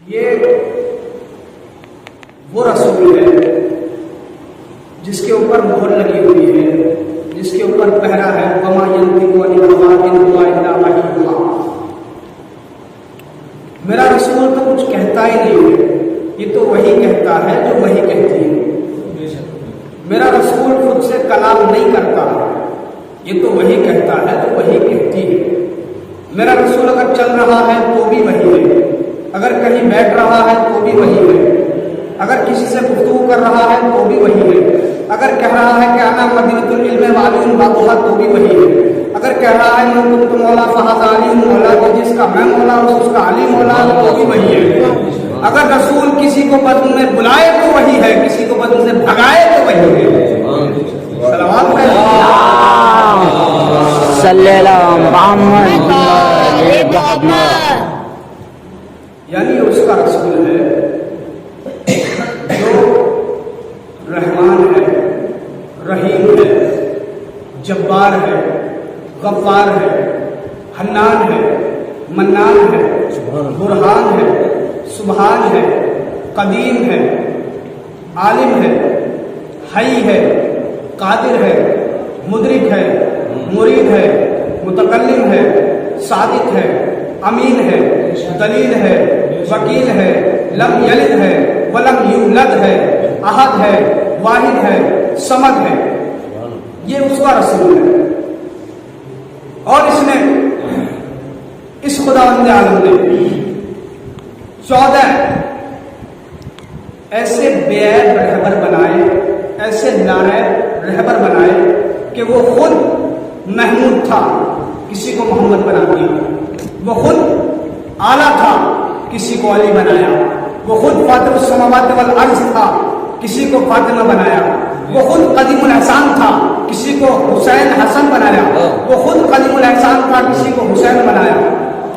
یہ وہ رسول ہے جس کے اوپر مہر لگی ہوئی ہے، جس کے اوپر پہرا ہے وما ينطق عن الهوى ان هو الا وحی یوحی۔ میرا رسول تو کچھ کہتا ہی نہیں ہے، یہ تو وہی کہتا ہے جو وہی کہتی ہے۔ میرا رسول خود سے کلام نہیں کرتا، یہ تو وہی کہتا ہے جو وہی کہتی ہے۔ میرا رسول اگر چل رہا ہے تو بھی وہی ہے، اگر کہیں بیٹھ رہا ہے تو بھی وہی ہے، اگر کسی سے گفتگو کر رہا ہے تو بھی وہی ہے، اگر کہہ رہا ہے کہ انا مدینۃ العلم وعلی بابھا تو بھی وہی ہے، اگر کہہ رہا ہے من کنت مولا فہذا علی مولا، کہ جس کا میں مولا ہوں اس کا علی مولا تو بھی وہی ہے۔ اگر رسول کسی کو بدن میں بلائے تو وہی ہے، کسی کو بدن سے بھگائے تو وہی ہے۔ صلوات صلی اللہ محمد۔ یعنی اس کا رسول ہے جو رحمان ہے، رحیم ہے، جبار ہے، غفار ہے، حنان ہے، منان ہے، برہان ہے، سبحان ہے، قدیم ہے، عالم ہے، حی ہے، قادر ہے، مدرک ہے، مرید ہے، متکلم ہے، صادق ہے، امین ہے، دلیل ہے، وکیل ہے، لم یلد ہے ولم یولد ہے، احد ہے، واحد ہے، صمد ہے۔ یہ اس کا رسول ہے، اور اس نے اس خداوند عالم نے 14 ایسے بے عیب رہبر بنائے، ایسے ناعیب رہبر بنائے کہ وہ خود محمود تھا، کسی کو محمد بنا دیا، وہ خود اعلیٰ تھا، کسی کو علی بنایا، وہ خود فاطر السماوات والارض تھا، کسی کو فاطمہ بنایا، وہ خود قدیم الاحسان تھا، کسی کو حسین حسن بنایا، وہ خود قدیم الاحسان تھا، کسی کو حسین بنایا،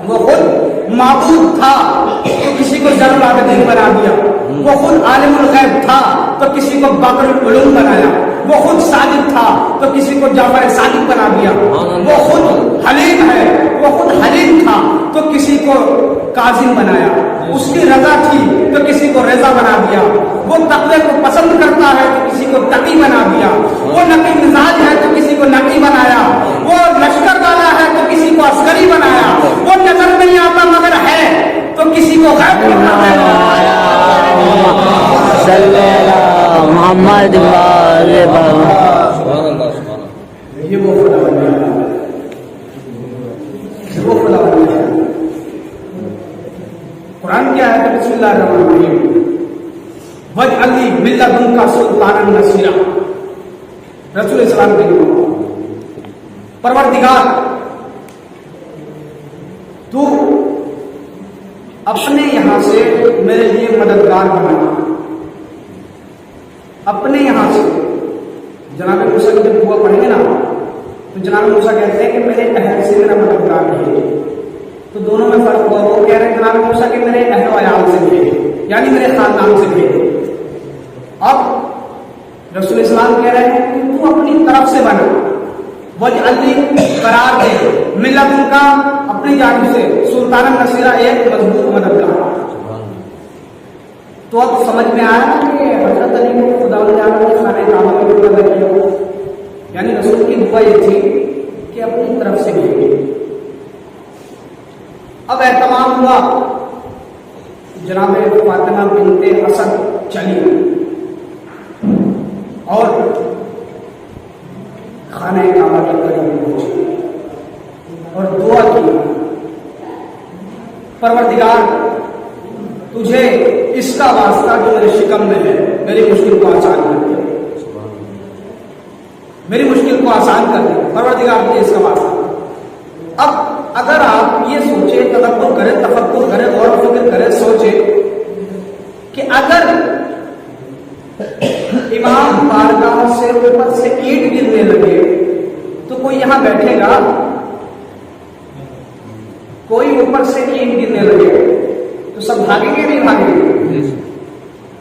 وہ خود معبود تھا تو کسی کو زین العابدین بنا دیا، وہ خود عالم الغیب تھا تو کسی کو باقر العلوم بنایا، وہ خود صادق تھا تو کسی کو جعفر صادق بنا دیا، وہ خود حلیم ہے، وہ خود حلیم تھا تو کسی کو کاظم بنایا، اس کی رضا تھی تو کسی کو رضا بنا دیا، وہ تقوی کو پسند کرتا ہے تو کسی کو تقی بنا دیا، وہ نقی مزاج ہے تو کسی کو نقی بنایا، وہ لشکر والا ہے تو کسی کو عسکری بنایا، وہ نظر نہیں آتا مگر ہے تو کسی کو غیب بنایا۔ صلی اللہ محمد۔ یہ وہ خدا بنایا، وہ خدا بنایا۔ قرآن کیا ہے؟ بسم اللہ الرحمن الرحیم، وَاجْعَلْ لِي مِن لَّدُنْكَ سُلْطَانًا نَصِيرًا۔ رسول اسلام کے لیے پروردگار تو اپنے یہاں سے میرے لیے مددگار بنا، اپنے یہاں سے۔ جناب موسیٰ کی جب دعا پڑھیں گے نا تو جناب موسیٰ کہتے ہیں کہ میرے اہل سے میرا مددگار بھیجے، تو دونوں میں فرق ہوا، وہ کہہ رہے ہیں جناب موسیٰ کہ میرے اہل و عیال سے بھیجے، یعنی میرے خاندان سے بھیجے۔ اب رسول اسلام کہہ رہے ہیں کہ تو اپنی طرف سے بنا، وَاجْعَلْ لِي قرار دے، ملت ان کا اپنی جانب سے سلطان نصیرہ، ایک مضبوط مددگار۔ تو اب سمجھ میں آیا نا کہ حضرت علی کو خدا نے خانہ کعبہ میں پیدا کیا، یعنی رسول کی دعا یہ تھی کہ اپنی طرف سے بھیجے۔ اب اہتمام ہوا، جناب فاطمہ بنت اسد چلی اور خانہ کعبہ کے قریب پہنچی اور دعا کی، پروردگار تجھے اس کا واسطہ جو میرے شکم میں ہے، میری مشکل کو آسان کر دے، میری مشکل کو آسان کر دے، پروردگار تجھے اس کا واسطہ۔ اب اگر آپ یہ سوچے، تدبر کرے، تفکر کرے، غور و فکر کرے، سوچے کہ اگر امام بارگاہ سے اوپر سے اینٹ گرنے لگے تو کوئی یہاں بیٹھے گا؟ کوئی اوپر سے اینٹ گرنے لگے تو سب بھاگیں گے نہیں بھاگیں گے؟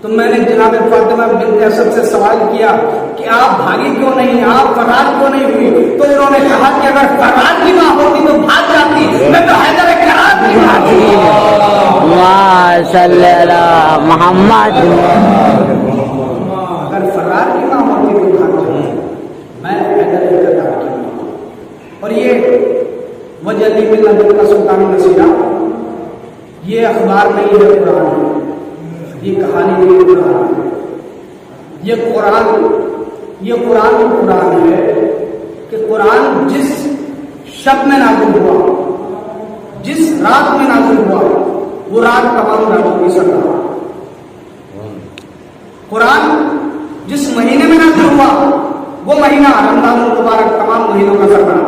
تو میں نے جناب فاطمہ بنت اسد سے سوال کیا کہ آپ بھاگی کیوں نہیں، آپ فرار کیوں نہیں ہوئی؟ تو انہوں نے کہا کہ اگر فرار کی ماں ہوتی تو بھاگ جاتی، میں تو حیدر کرار کی ماں تھی۔ صلی علی محمد اگر فرار کی ماں ہوتی تو بھاگ جاتی، میں پیدل ہی کرتا ہوں۔ اور یہ وجہ علی بن ندوہ کا سلطان نصیرہ، یہ اخبار نہیں ہے، قرآن ہے، یہ کہانی نہیں ہے، قرآن ہے، یہ قرآن ہے کہ قرآن جس شب میں نازل ہوا، جس رات میں نازل ہوا، وہ رات تمام راتوں کی سردار۔ قرآن جس مہینے میں نازل ہوا، وہ مہینہ رمضان المبارک تمام مہینوں کا سردار۔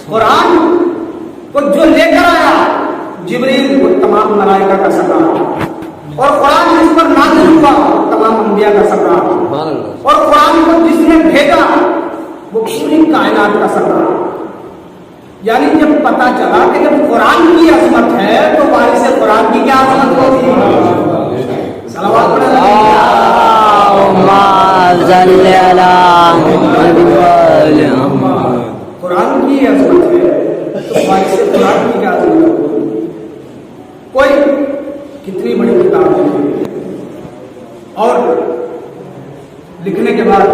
قرآن کو جو لے کر آیا جبریل، وہ تمام ملائکہ کا سردار۔ اور قرآن جس پر نازل ہوا تمام انبیاء کا سردار۔ اور قرآن کو جس نے بھیجا وہ پوری کائنات کا سردار۔ یعنی جب پتا چلا کہ جب قرآن کی عظمت ہے تو وارث قرآن کی کیا عظمت ہوگی؟ صلوات پڑھ قرآن کی عظمت ہے تو وارث قرآن کی کیا عظمت ہوگی؟ کوئی کتنی بڑی کتاب لکھی اور لکھنے کے بعد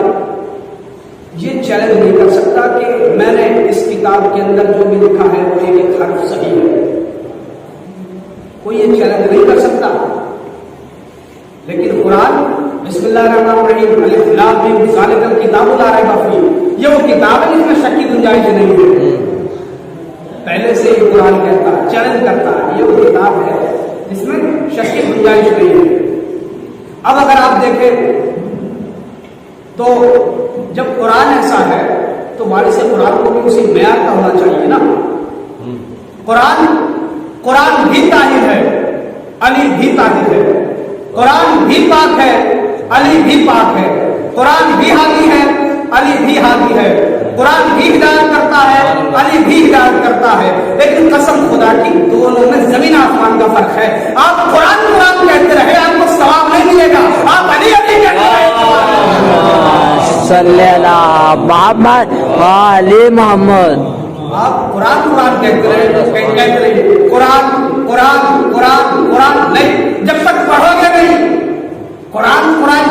یہ چیلنج نہیں کر سکتا کہ میں نے اس کتاب کے اندر جو بھی لکھا ہے وہ ایک حرف صحیح ہے، کوئی یہ چیلنج نہیں کر سکتا۔ لیکن قرآن بسم اللہ الرحمن الرحیم الف لام میم ذالک الکتاب لا ریب فیہ، یہ وہ کتاب ہے جس میں شک کی گنجائش نہیں ہے۔ پہلے سے ہی قرآن کہتا ہے، چیلنج کرتا ہے، یہ وہ کتاب ہے جس میں شک کی گنجائش نہیں ہے۔ اب اگر آپ دیکھیں تو جب قرآن ایسا ہے تو وارث قرآن کو بھی اسی معیار کا ہونا چاہیے نا۔ قرآن بھی طاہر ہے، علی بھی طاہر ہے، قرآن بھی پاک ہے، علی بھی پاک ہے، قرآن بھی ہادی ہے، علی بھی ہادی ہے، قرآن بھی ہدایت کرتا ہے، علی بھی ہدایت کرتا ہے۔ لیکن قسم خدا کی دونوں میں زمین آسمان کا فرق ہے۔ آپ قرآن کہتے رہے، آپ کو ثواب نہیں ملے گا، آپ علی کہتے رہے صلی علی محمد وعلی محمد۔ آپ قرآن کہتے رہے، قرآن نہیں، جب تک پڑھو گے نہیں قرآن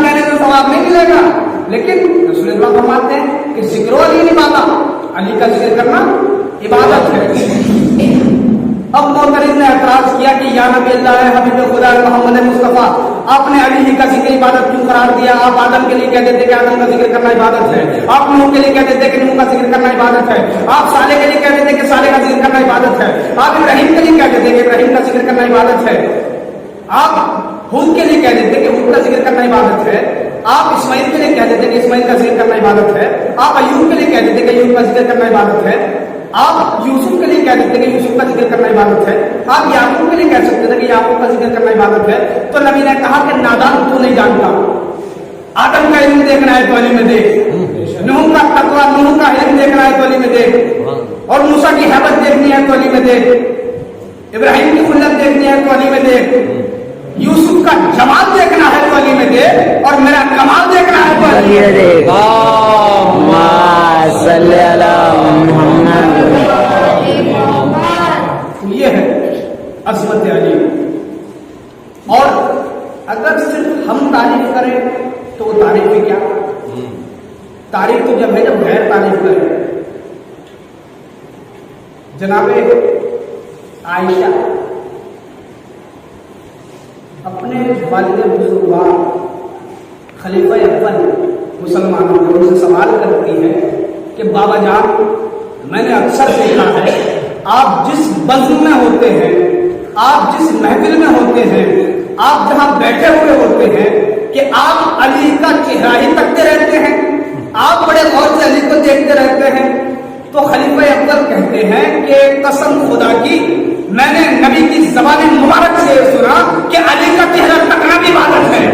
کہنے سے ثواب نہیں ملے گا۔ لیکن رسول اللہ فرماتے ہیں کہ ذکر علی عبادت، علی کا ذکر کرنا عبادت ہے۔ اب محترم نے اعتراض کیا کہ یا نبی اللہ ہے، حبیب خدا محمد مصطفیٰ، آپ نے علی ہی کا ذکر عبادت کیوں قرار دیا؟ آپ آدم کے لیے کہتے تھے کہ آدم کا ذکر کرنا عبادت ہے، آپ نوح کے لیے کہتے تھے کہ نوح کا ذکر کرنا عبادت ہے، آپ صالح کے لیے کہتے تھے کہ صالح کا ذکر کرنا عبادت ہے، آپ ابراہیم کے لیے کہتے تھے کہ ابراہیم کا ذکر کرنا عبادت ہے، آپ ہود کے لیے کہتے تھے کہ ہود کا ذکر کرنا عبادت ہے، آپ اسماعیل کے لیے کہتے تھے کہ اسماعیل کا ذکر کرنا عبادت ہے، آپ ایوب کے لیے کہتے تھے کہ ایوب کا ذکر کرنا عبادت ہے، آپ یوسف کے لیے کہتے تھے کہ یوسف کا ذکر کرنا عبادت ہے، آپ یعقوب کے لیے کہہ سکتے تھے کہ یعقوب کا ذکر کرنا عبادت ہے۔ تو نبی نے کہا کہ نادان تو نہیں جانتا، آدم کا علم دیکھنا ہے تو علی میں دیکھ، نوح کا تقویٰ، نوح کا علم دیکھنا ہے تو علی میں دیکھ، اور موسیٰ کی ہیبت دیکھنی ہے تو علی میں دیکھ، ابراہیم کی خلت دیکھنی ہے تو علی میں دیکھ، یوسف کا جمال دیکھنا ہے تو علی میں دیکھ، اور میرا کمال دیکھنا ہے تو علی میں دیکھ۔ صلی علی محمد۔ یہ ہے عظمت علی۔ اور اگر صرف ہم تعریف کریں تو وہ تعریف ہے کیا؟ تعریف تو جب ہے جب غیر تعریف کرے۔ جناب عائشہ اپنے والد بزرگوار خلیفہ اول مسلمانوں کو ان سے سوال کرتی ہے کہ بابا جان، میں نے اکثر دیکھا ہے آپ جس بزم میں ہوتے ہیں، آپ جس محفل میں ہوتے ہیں، آپ جہاں بیٹھے ہوئے ہوتے ہیں کہ آپ علی کا چہرہ ہی تکتے رہتے ہیں، آپ بڑے غور سے علی کو دیکھتے رہتے ہیں۔ تو خلیفہ اول کہتے ہیں کہ قسم خدا کی میں نے نبی کی زبان مبارک سے سنا کہ علی کا چہرہ تکنا بھی عبادت ہے۔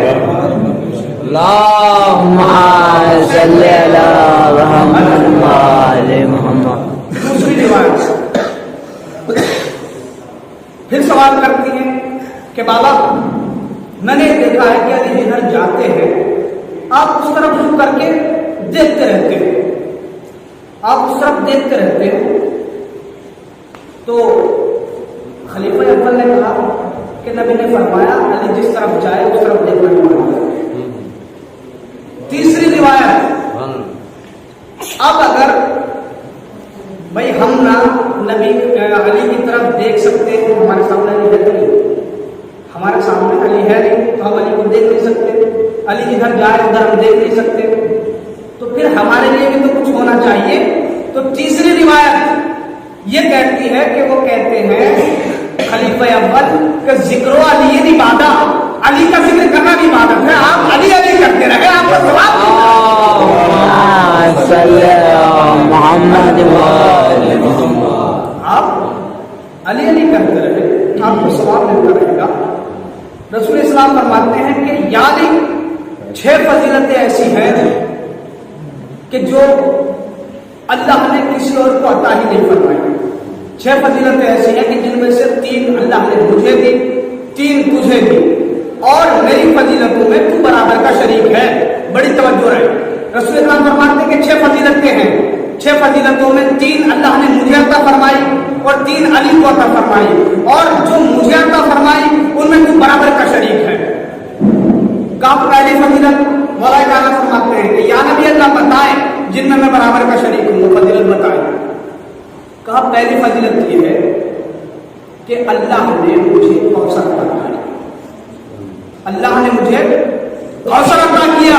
اللہم صلی علی محمد وعلی محمد۔ دوسری روایت پھر سوال کرتی ہیں کہ بابا، میں نے دیکھا ہے کہ علی جدھر جاتے ہیں آپ اس طرف رخ کر کے دیکھتے رہتے ہیں، آپ اس طرف دیکھتے رہتے ہیں۔ تو خلیفہ اول نے کہا کہ نبی نے فرمایا علی جس طرف جائے اس طرف دیکھنا پڑتا ہے۔ تیسری روایت، اب اگر بھائی ہم نہ نبی علی کی طرف دیکھ سکتے ہیں، ہمارے سامنے علی ہے نہیں، ہمارے سامنے علی ہے نہیں تو ہم علی کو دیکھ نہیں سکتے، علی جدھر جائے ادھر ہم دیکھ نہیں سکتے، تو پھر ہمارے لیے بھی تو کچھ ہونا چاہیے۔ تو تیسری روایت یہ کہتی ہے کہ وہ کہتے ہیں خلیفہ اول کہ ذکر و علی عبادت، علی کا ذکر کرنا بھی عبادت ہے، آپ علی علی کرتے رہے، آپ کو ثواب محمد آپ علی علی کرتے رہے، آپ کو ثواب ملتا رہے گا۔ رسول اسلام فرماتے ہیں کہ یعنی 6 فضیلتیں ایسی ہیں کہ جو اللہ نے کسی اور کو عطا ہی نہیں فرمائی۔ 6 فضیلتیں ایسی ہیں کہ جن میں سے 3 اللہ نے مجھے دی، 3 تجھے دی، اور میری فضیلتوں میں تو برابر کا شریک ہے۔ بڑی توجہ رہے، رسول اسلام فرماتے ہیں کہ 6 فضیلتیں ہیں، 6 فضیلتوں میں 3 اللہ نے مجھے عطا فرمائی اور 3 علی کو عطا فرمائی، اور جو مجھے عطا فرمائی ان میں تو برابر کا شریک ہے۔ کہا پہلی فضیلت مولا تعالیٰ فرماتے ہیں کہ یا نبی اللہ بتائیں جن میں برابر کا شریک ہوں، وہ فضیلت بتائیں۔ کہا پہلی فضیلت یہ ہے کہ اللہ نے مجھے کوثر عطا کیا، اللہ نے مجھے کوثر عطا کیا،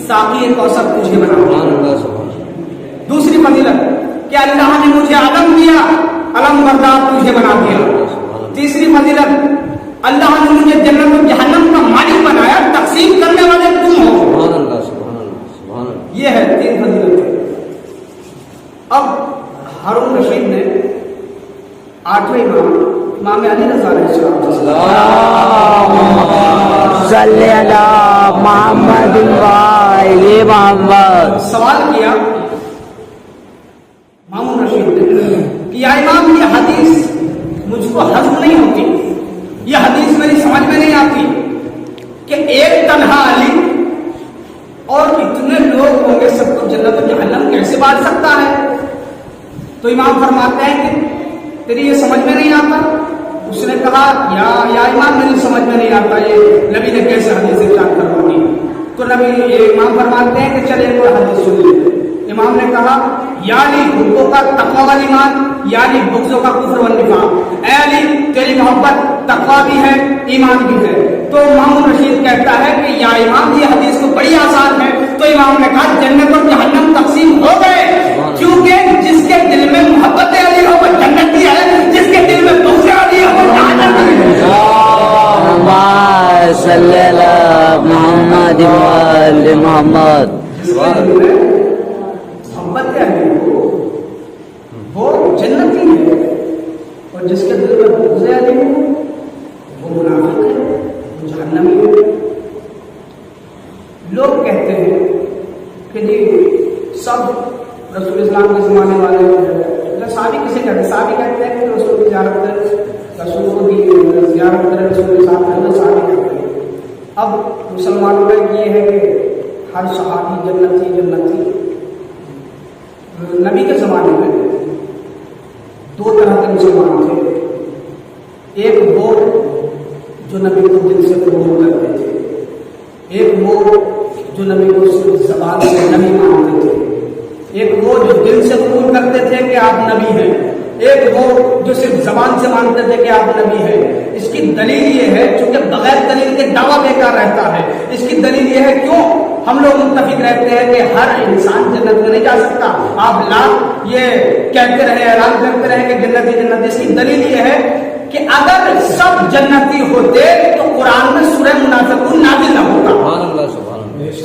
ساقی کوثر تجھے بنا۔ دوسری فضیلت کہ اللہ نے مجھے علم دیا، علم بردار تجھے بنا دیا۔ تیسری فضیلت اللہ نے مجھے جنت و جہنم کا مالک بنایا، تقسیم کرنے والے تم ہو۔ یہ ہے 3 فضیلتیں۔ اب ہارون رشید نے 8ویں امام علی رضا علیہ السلام صلی اللہ محمد محمد سوال کیا ہارون رشید نے کہ یا امام یہ حدیث مجھ کو ہضم نہیں ہوتی، یہ حدیث میری سمجھ میں نہیں آتی کہ ایک تنہا علی اور اتنے لوگ ہوں گے سب کو جنت و جہنم کیسے بانٹ سکتا ہے؟ تو امام فرماتے ہیں کہ تیری یہ سمجھ میں نہیں آتا؟ اس نے کہا یا امام میری سمجھ میں نہیں آتا یہ نبی نے کیسے حدیث ارشاد فرمائی؟ تو نبی یہ امام فرماتے ہیں کہ چلے کوئی حدیث سن لیتے۔ امام نے کہا یعنی حبوں کا تقوی وال ایمان، یعنی بغضوں کا کفر والنفاق۔ اے علی تیری محبت تقوی بھی ہے ایمان بھی ہے۔ تو ہارون رشید کہتا ہے کہ یا امام یہ حدیث تو بڑی آسان ہے۔ تو امام نے کہا جنت اور جہنم تقسیم ہو گئے، کیونکہ جس کے دل میں محبت علی ہو وہ جنتی ہے، جس کے دل میں بغض علی ہو وہ جہنمی ہے۔ صلی اللہ محمد محمد محبت علی ہو وہ جنتی ہے، اور جس کے دل میں بغض علی ہو وہ منافق ہے، وہ جہنمی ہے۔ لوگ کہتے ہیں کہ جی سب رسول اسلام کے زمانے والے صحابی کسے کہتے ہیں؟ صحابی کہتے ہیں کہ رسول کی زیارت کرے، رسول کو زیارت کرے، رسول کے ساتھ رہنا صحابی کہتے ہیں۔ اب مسلمانوں میں یہ ہے کہ ہر صحابی جنتی جنتی۔ نبی کے زمانے میں 2 طرح کے مسلمان تھے، ایک وہ جو نبی کو دل سے قبول کرتے تھے، ایک وہ جو نبی کو صرف زبان سے نبی مانتے تھے، ایک وہ جو دل سے قبول کرتے تھے کہ آپ نبی ہیں، ایک وہ جو صرف زبان سے مانتے تھے کہ آپ نبی ہیں۔ اس کی دلیل یہ ہے چونکہ بغیر دلیل کے دعویٰ بیکار رہتا ہے۔ اس کی دلیل یہ ہے کیوں ہم لوگ متفق رہتے ہیں کہ ہر انسان جنت میں نہیں جا سکتا، آپ لاکھ یہ کہتے رہے اعلان کرتے رہے کہ جنتی جنت۔ اس کی دلیل یہ ہے کہ اگر سب جنتی ہوتے تو قرآن میں سورہ منافقون نازل نہ ہوتا۔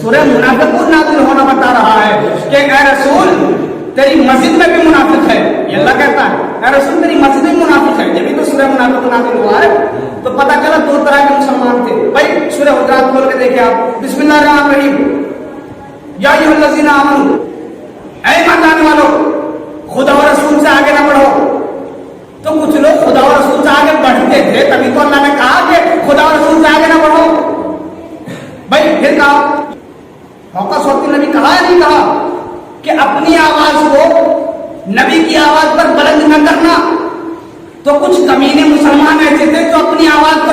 سورہ منافقون نازل ہونا بتا رہا ہے کہ اے رسول تیری مسجد میں بھی منافق ہے، یہ اللہ کہتا ہے اے رسول تیری مسجد میں منافق ہے، جبھی تو سورہ منافقون نازل ہوا ہے۔ تو پتہ چلا 2 طرح کے مسلمان تھے۔ بھائی سورہ حجرات کھول کے دیکھیں آپ، بسم اللہ الرحمن الرحیم، یا ایھا الذین آمنوا، اے ایمان لانے والوں خدا و رسول سے آگے نہ بڑھو۔ تو کچھ لوگ خدا و رسول سے آگے بڑھتے تھے، تبھی تو اللہ نے کہا کہ خدا و رسول سے آگے نہ بڑھو۔ بھائی پھر کہا موقع صوت نبی کہا یا نہیں کہا کہ اپنی آواز کو نبی کی آواز پر بلند نہ کرنا؟ تو کچھ کمینے مسلمان ایسے تھے جو اپنی آواز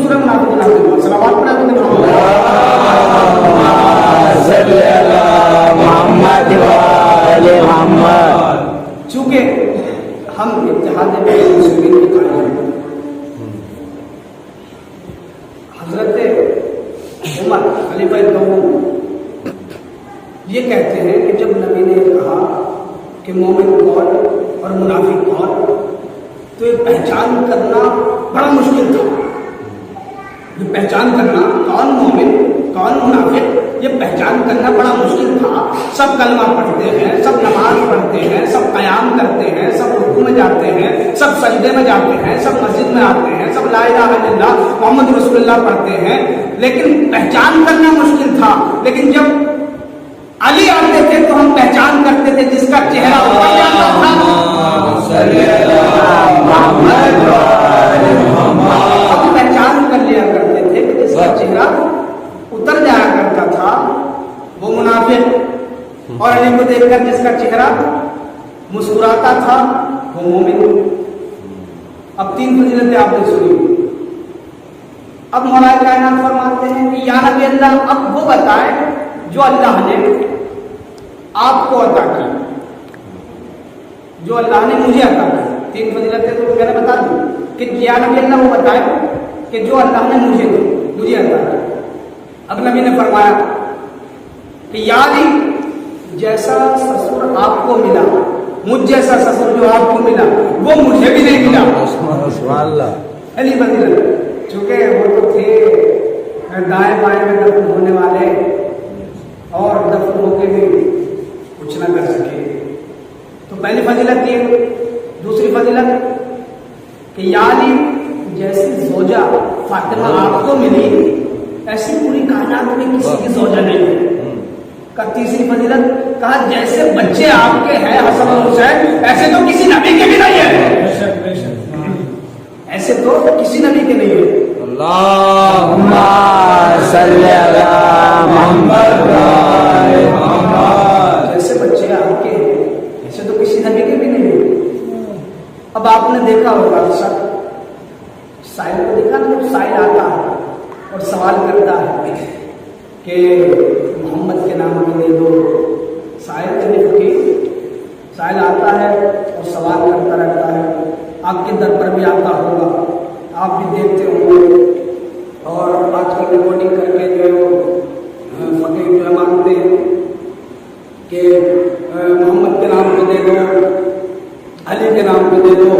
سورہ منافقون نازل ہوا. صلوات پڑھیں تو صلی اللہ محمد وآل محمد. چونکہ ہم اتحاد مسلمین کی تعلیم حضرت عمر خلیفہ دوم یہ کہتے ہیں کہ جب نبی نے کہا کہ مومن کون اور منافق کون تو یہ پہچان کرنا بڑا مشکل تھا. یہ پہچان کرنا کون مومن کون منافق یہ پہچان کرنا بڑا مشکل تھا. سب کلمہ پڑھتے ہیں, سب نماز پڑھتے ہیں, سب قیام کرتے ہیں, سب رکوع میں جاتے ہیں, سب سجدے میں جاتے ہیں, سب مسجد میں آتے ہیں, سب لا الہ الا اللہ محمد رسول اللہ پڑھتے ہیں, لیکن پہچان کرنا مشکل تھا. لیکن جب علی آتے تھے تو ہم پہچان کرتے تھے جس کا چہرہ اتر جاتا تھا. ہم پہچان کر لیا کرتے تھے کہ جس کا چہرہ اتر جایا کرتا تھا وہ منافق, اور علی کو دیکھ کر جس کا چہرہ مسکراتا تھا وہ مومن. اب 3 فضیلتیں آپ نے سنی. اب مولا کائنات فرماتے ہیں کہ یا نبی اللہ اب وہ بتائیں جو اللہ نے آپ کو عطا کی, جو اللہ نے مجھے عطا کی. 3 فضیلتیں تو میں نے بتا دی کہ یا نبی اللہ وہ بتائیں کہ جو اللہ نے مجھے عطا کی. اب نبی نے فرمایا کہ یا علی جیسا سسر آپ کو ملا, مجھ جیسا سسر جو آپ کو ملا وہ مجھے بھی نہیں ملا. علی فضیلت چونکہ وہ تو تھے دائیں بائیں میں دفن ہونے والے اور دفن ہو کے بھی کچھ نہ کر سکے. تو پہلی فضیلت یہ. دوسری فضیلت کہ یا علی جیسی زوجہ فاطمہ آپ کو ملی ایسی پوری کائنات میں کسی کی زوجہ نہیں ہے. کا تیسری فضیلت کہا جیسے بچے آپ کے ہیں حسن اور حسین ایسے تو کسی نبی کے بھی نہیں ہے, ایسے تو کسی نبی کے نہیں ہے. اللہم صلی علی محمد وآل محمد. جیسے بچے آپ کے ہیں ایسے تو کسی نبی کے بھی نہیں ہے. اب آپ نے دیکھا ہوگا سائل کو دیکھا نا, جب سائل آتا ہے اور سوال کرتا ہے کہ محمد کے نام کو دے دو. سائل سائل آتا ہے اور سوال کرتا رہتا ہے. آپ کے در پر بھی آتا ہوگا, آپ بھی دیکھتے ہوں گے. اور آج کل ریکارڈنگ کر کے جو فقیر جو مانگتے ہیں کہ محمد کے نام کو دے دو, علی کے نام کو دے دو,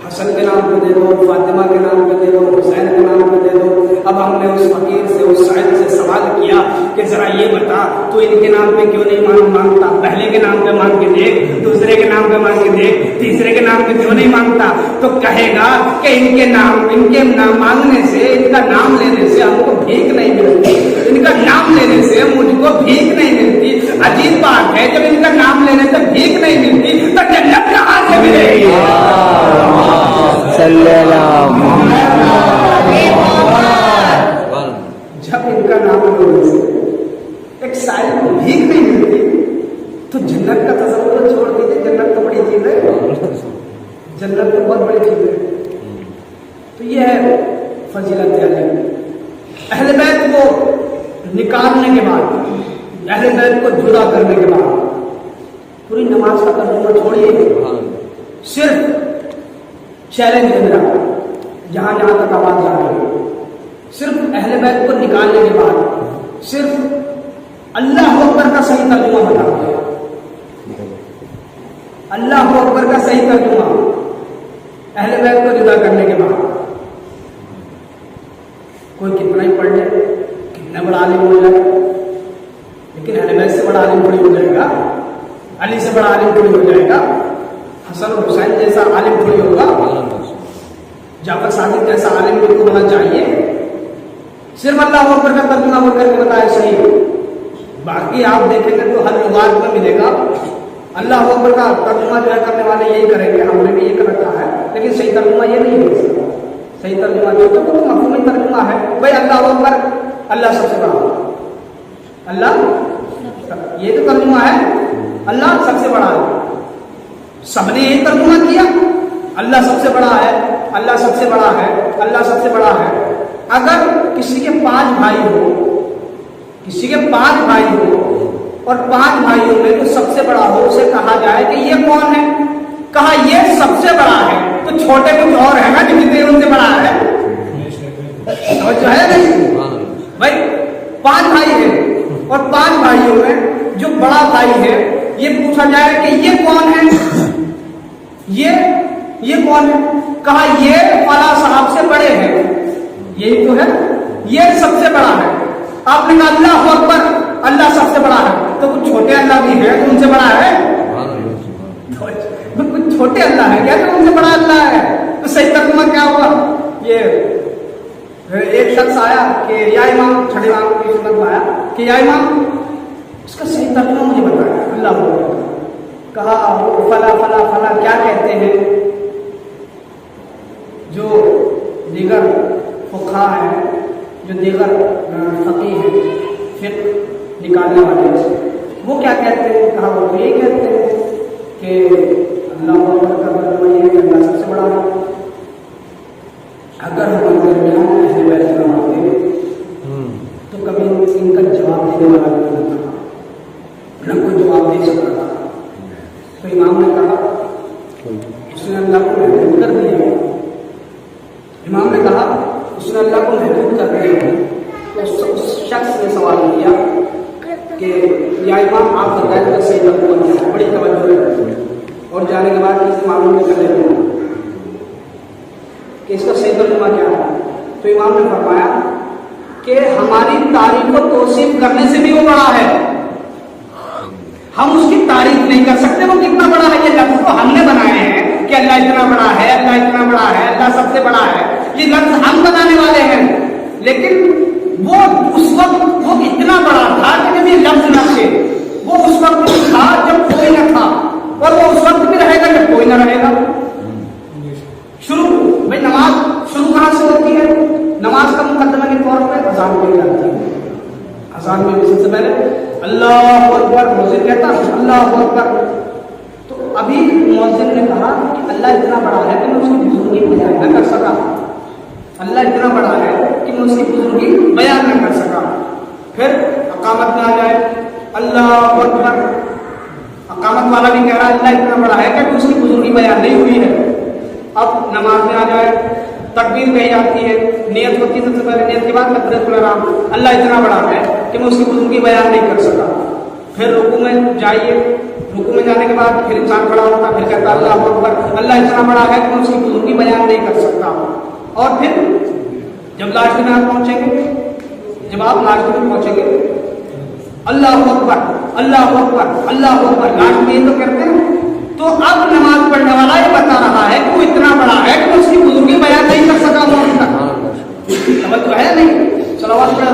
حسن کے نام کو دے دو, فاطمہ کے نام کو دے دو, حسین کے نام کو دے دو. اب ہم نے اس فقیر سے اس شاعر سے سوال کیا کہ ذرا یہ بتا تو ان کے نام پہ کیوں نہیں مانگتا, پہلے کے نام پہ مانگ کے دیکھ, دوسرے کے نام پہ مانگ کے دیکھ, تیسرے کے نام پہ کیوں نہیں مانگتا. تو کہے گا کہ ان کے نام مانگنے سے, ان کا نام لینے سے ہم کو بھیک نہیں ملتی, ان کا نام لینے سے مجھ کو بھیک نہیں ملتی. عجیب بات ہے, جب ان کا نام لینے سے بھیک نہیں ملتی تو جنت کہاں سے ملے گی. صلی اللہ محمد. جب ان کا نام لینے سے ایک سائل کو بھیک نہیں ملتی تو جنت کا تصور چھوڑ دیجیے. جنت تو بڑی چیز ہے, جنت تو بہت بڑی چیز ہے. تو یہ ہے فضیلت علی. اہل بیت کو نکالنے کے بعد, اہل بیت کو جدا کرنے کے بعد پوری نماز کا ترجمہ چھوڑیے, صرف چیلنج ہے میرا جہاں جہاں تک آواز جا رہی ہے, صرف اہل بیت کو نکالنے کے بعد صرف اللہ اکبر کا صحیح ترجمہ بتا دیں. اللہ اکبر کا صحیح ترجمہ اہل بیت کو جدا کرنے کے بعد. کوئی کتنا ہی پڑھ لے, کتنا بڑا عالم ہو جائے, لیکن اہل بیت سے بڑا عالم تھوڑی ہو جائے گا, علی سے بڑا عالم تھوڑی ہو جائے گا, حسن اور حسین جیسا عالم تھوڑی ہوگا, جعفر صادق جیسا عالم کو ہونا چاہیے. صرف اللہ اکبر کا ترجمہ بول کر کے بتایا صحیح. باقی آپ دیکھیں گے تو ہر لغات میں ملے گا اللہ اکبر کا ترجمہ جو ہے کرنے والے یہی کریں گے, ہم نے بھی یہ کر رکھا ہے, لیکن صحیح ترجمہ یہ نہیں ہے. صحیح ترجمہ جو تو مفہومی ترجمہ ہے بھائی اللہ اکبر, اللہ سب سے بڑا, اللہ یہ تو ترجمہ ہے, اللہ سب سے بڑا ہے. سب نے یہی ترجمہ کیا, اللہ سب سے بڑا ہے, اللہ سب سے بڑا ہے, اللہ سب سے بڑا ہے. اگر کسی کے 5 بھائی ہو، کسی کے 5 بھائی ہو اور 5 بھائیوں میں جو سب سے بڑا ہو اسے کہا جائے کہ یہ کون ہے، کہا یہ سب سے بڑا ہے، تو چھوٹے کچھ اور ہے نا جو کتنے ان سے بڑا ہے، جو ہے نہیں بھائی 5 بھائی ہیں اور 5 بھائیوں میں جو بڑا بھائی ہے یہ پوچھا جائے کہ یہ کون ہے، یہ کون ہے، کہا یہ فلاں صاحب سے بڑے ہیں، یہی تو ہے، یہ سب سے بڑا ہے۔ آپ نے کہا اللہ اکبر، اللہ سب سے بڑا ہے، تو کچھ چھوٹے اللہ بھی ہیں تو ان سے بڑا ہے، کچھ چھوٹے اللہ ہے کیا تو ان سے بڑا اللہ ہے، تو صحیح ترجمہ کیا ہوا؟ یہ ایک شخص آیا کہ یا امام، چھٹے امام کی خدمت میں آیا کہ یا امام اس کا صحیح ترجمہ مجھے بتایا، اللہ اکبر، کہا فلا فلا فلا کیا کہتے ہیں، جو دیگر فقہا ہیں، جو دیگر فقیہ ہیں، فقہ نکالنے والے، وہ کیا کہتے ہیں، کہا وہ تو یہ کہتے ہیں کہ اللہ اکبر کا مطلب یہ ہے کہ اللہ سب سے بڑا ہے، اگر ہم درمیان اہل بیت کا ہوتے تو کبھی ان کا جواب دینے والا نہیں تھا، نہ کوئی جواب دے سکتا تھا، تو امام نے کہا، اس نے اللہ کو محدود کر دیا، امام نے کہا اس نے اللہ کو محدود کر دیا، تو اس شخص نے سوال کیا کہ یا امام آپ بتائیں کہ صحیح ترجمہ کیا ہے، بڑی توجہ ہے، اور جانے کے بعد اس معلوم میں کر لیتے ہیں کہ اس کا صحیح ترجمہ کیا ہے، تو امام نے فرمایا کہ ہماری تعریف و توصیف کرنے سے بھی وہ بڑا ہے، ہم اس کی تعریف نہیں کر سکتے وہ کتنا بڑا ہے، یہ لفظ تو ہم نے بنائے ہیں کہ اللہ اتنا بڑا ہے، اللہ اتنا بڑا ہے، اللہ سب سے بڑا ہے، یہ لفظ ہم بنانے والے ہیں، لیکن وہ اس وقت وہ اتنا بڑا تھا کہ جب یہ لفظ نہ تھے، وہ اس وقت تھا جب کوئی نہ تھا، اور وہ اس وقت بھی رہے گا جب کوئی نہ رہے گا۔ شروع بھائی نماز شروع کہاں سے ہوتی ہے؟ نماز کا مقدمہ کے طور پہ اذان پڑھی جاتی ہے، اذان میں سب سے پہلے اللہ اکبر مؤذن کہتا ہے اللہ اکبر، تو ابھی مؤذن نے کہا کہ اللہ اتنا بڑا ہے کہ میں اس کی بزرگی بیان نہ کر سکا، اللہ اتنا بڑا ہے کہ میں اس کی بزرگی بیان نہ کر سکا، پھر اقامت میں آ جائے اللہ اکبر، اقامت والا بھی کہہ رہا ہے اللہ اتنا بڑا ہے کہ اس کی بزرگی بیان نہیں ہوئی ہے، اب نماز میں آ جائے تکبیر کہی جاتی ہے، نیت ہوتی ہے سب سے پہلے، نیت کے بعد تکبیرۃ الحرام، اللہ اتنا بڑا ہے کہ میں اس کی بزرگی بیان نہیں کر سکا، پھر رکوع میں جائیے، رکوع میں جانے کے بعد پھر انسان کھڑا ہوتا، پھر کہتا اللہ اکبر، اللہ اتنا بڑا ہے کہ میں اس کی بزرگی بیان نہیں کر سکتا، اور پھر جب لاسٹ میں آپ پہنچیں گے، جب آپ لاسٹ میں پہنچیں گے اللہ اکبر اللہ اکبر اللہ اکبر، لاسٹ میں یہ تو کرتے ہیں، تو اب نماز پڑھنے والا یہ بتا رہا ہے کہ وہ اتنا بڑا ہے کہ اس کی بزرگی بیان نہیں کر سکا، توجہ ہے نہیں؟ صلوات پڑھ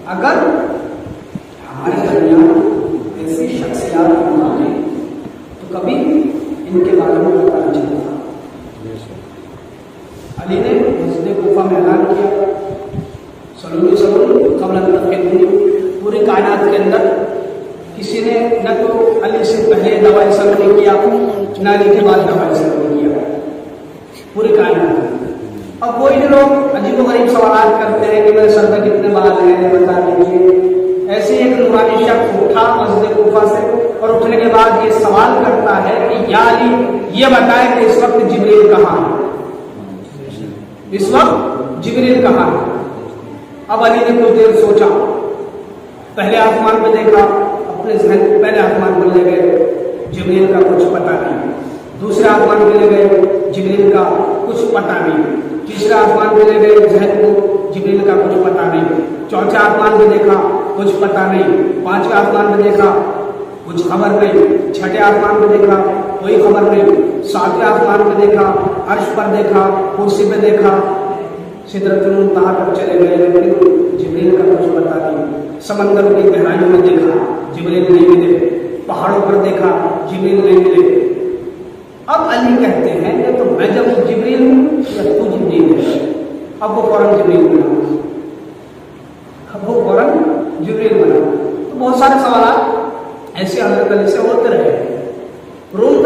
اگر ہمارے درمیان ایسی شخصیات ہوئی تو کبھی ان کے بارے میں بتانا چاہیے تھا۔ علی نے مسجد کوفہ میں اعلان کیا قبل پوری کائنات کے اندر کسی نے نہ تو علی سے پہلے دعویٰ اسلام نہیں کیا، نہ علی کے بعد دعویٰ اسلام نہیں کیا، پوری کائنات۔ اب وہی جو لوگ عجیب و غریب سوالات کرتے ہیں کہ میرے سر میں کتنے بال ہیں بتا دیجیے، ایسے ایک نورانی شخص اٹھا مسجد کوفہ سے، اور اٹھنے کے بعد یہ سوال کرتا ہے کہ یا علی یہ بتائے کہ اس وقت جبریل کہاں ہے، اس وقت جبریل کہاں ہے؟ اب علی نے کچھ دیر سوچا، پہلے آسمان پہ دیکھا، اپنے ذہن پہلے آسمان پر لے گئے، جبریل کا کچھ پتہ نہیں، دوسرے آسمان پہ لے گئے، جبریل کا کچھ پتہ نہیں، تیسرے آسمان پہ لے گئے ذہن کو، جبریل کا کچھ پتہ نہیں، چوتھے آسمان پہ دیکھا کچھ پتہ نہیں، پانچویں آسمان پہ دیکھا کچھ خبر نہیں، چھٹے آسمان پہ دیکھا کوئی خبر نہیں، ساتویں آسمان پہ دیکھا، عرش پر دیکھا، کرسی پہ دیکھا، سدرۃ المنتہا تک چلے گئے، لیکن جبریل کا کچھ پتہ نہیں، سمندر کی گہرائیوں میں دیکھا جبریل نہیں ملے، پہاڑوں پر دیکھا جبریل نہیں ملے۔ اب علی کہتے ہیں کہ تو میں جب جبریل ہوں یا تو جبریل ہے؟ اب وہ فوراً جبریل بنا، تو بہت سارے سوالات ایسے حضرت علی سے ہوتے رہے۔ روم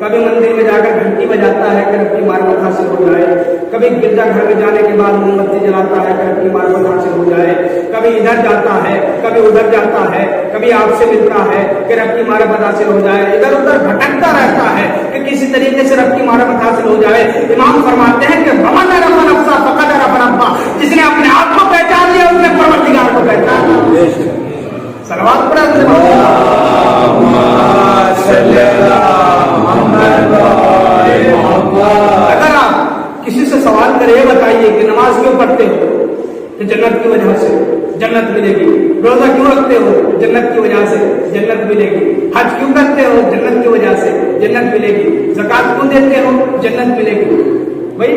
کبھی مندر میں جا کر گھنٹی بجاتا ہے کہ رب کی معرفت حاصل ہو جائے، کبھی گرجا گھر میں جانے کے بعد موم بتی جلاتا ہے کہ رب کی معرفت حاصل ہو جائے، کبھی ادھر جاتا ہے کبھی ادھر جاتا ہے، کبھی آپ سے ملتا ہے کہ رب کی معرفت حاصل ہو جائے، ادھر ادھر بھٹکتا رہتا ہے کہ کسی طریقے سے رب کی معرفت حاصل ہو جائے۔ امام فرماتے ہیں کہ ومن عرف نفسہ فقد عرف ربہ، جس نے اپنے آپ کو پہچان لیا اس نے پروردگار کو پہچان لیا۔ صلوات پڑھا اگر آپ کسی سے سوال کریں یہ بتائیے کہ نماز کیوں پڑھتے ہو کہ جنت کی وجہ سے جنت ملے گی، روزہ کیوں رکھتے ہو جنت کی وجہ سے جنت ملے گی، حج کیوں کرتے ہو جنت کی وجہ سے جنت ملے گی، زکات کیوں دیتے ہو جنت ملے گی، بھائی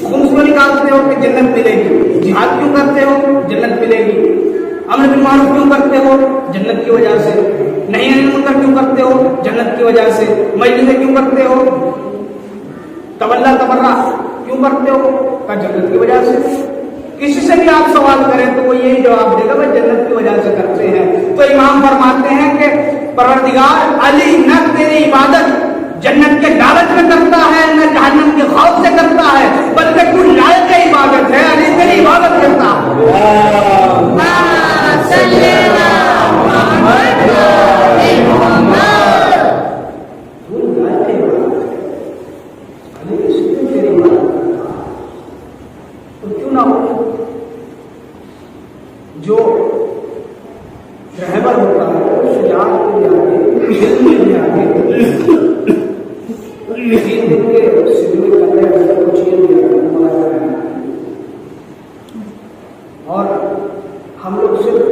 خمس کو نکالتے ہو کہ جنت ملے گی، جہاد کیوں کرتے ہو جنت ملے گی، امر بالمعروف کیوں کرتے ہو جنت کی وجہ سے، نہیں عن المنکر کیوں کرتے ہو جنت کی وجہ سے، مجلسیں کیوں کرتے ہو، تولّا تبرّا کیوں کرتے ہو کا جنت کی وجہ سے۔ کسی سے بھی آپ سوال کریں تو وہ یہی جواب دے گا میں جنت کی وجہ سے کرتے ہیں۔ تو امام فرماتے ہیں کہ پروردگار علی نہ تیری عبادت جنت کے لالچ میں کرتا ہے نہ جہنم کے خوف سے کرتا ہے، بلکہ تو لائق عبادت ہے، علی تیری عبادت کرتا ہے۔ جو رہبر ہوتا ہے وہ شجاعت کو بھی آگے علم میں بھی آگے تین دن کے سجدے کرنے والے کچھ یہ بھی آگے اور ہم لوگ صرف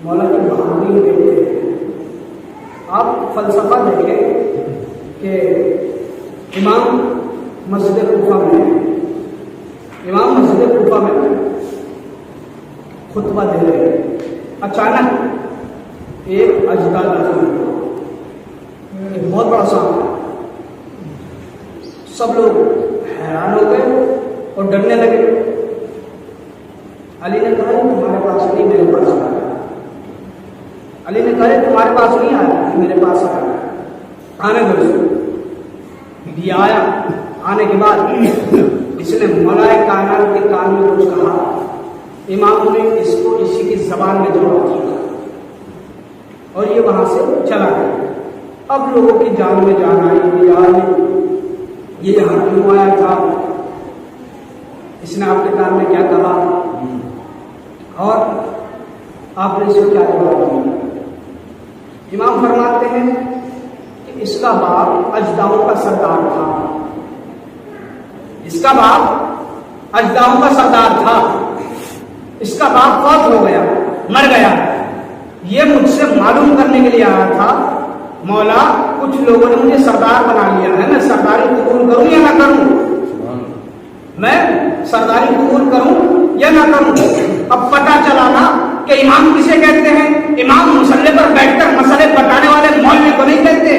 مولا کی بہادری دیکھتے ہیں۔ آپ فلسفہ دیکھیں کہ امام مسجد کوفہ میں خطبہ دے رہے ہیں، اچانک ایک اجداد نازل ہوا، ایک بہت بڑا سانپ، سب لوگ حیران ہو گئے اور ڈرنے لگے۔ علی نے کہا تمہارے پاس نہیں میرے پاس آیا، علی نے کہا تمہارے پاس نہیں آیا میرے پاس آیا، آنے دو۔ یہ آیا، آنے کے بعد اس نے مولائے کائنات کے کان میں کچھ کہا، امام نے اس کو اسی کی زبان میں جواب دیا اور یہ وہاں سے چلا گیا۔ اب لوگوں کی جان میں جان آئی، یار یہ یہاں کیوں آیا تھا، اس نے آپ کے کان میں کیا کہا اور آپ نے اس کو کیا جواب دیا۔ امام فرماتے ہیں کہ اس کا باپ اجداؤں کا سردار تھا، اس کا باپ اجداؤں کا سردار تھا، اس کا باپ فوت ہو گیا، مر گیا۔ یہ مجھ سے معلوم کرنے کے لیے آیا تھا مولا کچھ لوگوں نے مجھے سردار بنا لیا ہے، میں سرداری قبول کروں یا نہ کروں، میں سرداری قبول کروں یا نہ کروں۔ اب پتہ چلا نا کہ امام کسے کہتے ہیں، امام مصلی پر بیٹھ کر مسئلے بتانے والے مولوی کو نہیں کہتے،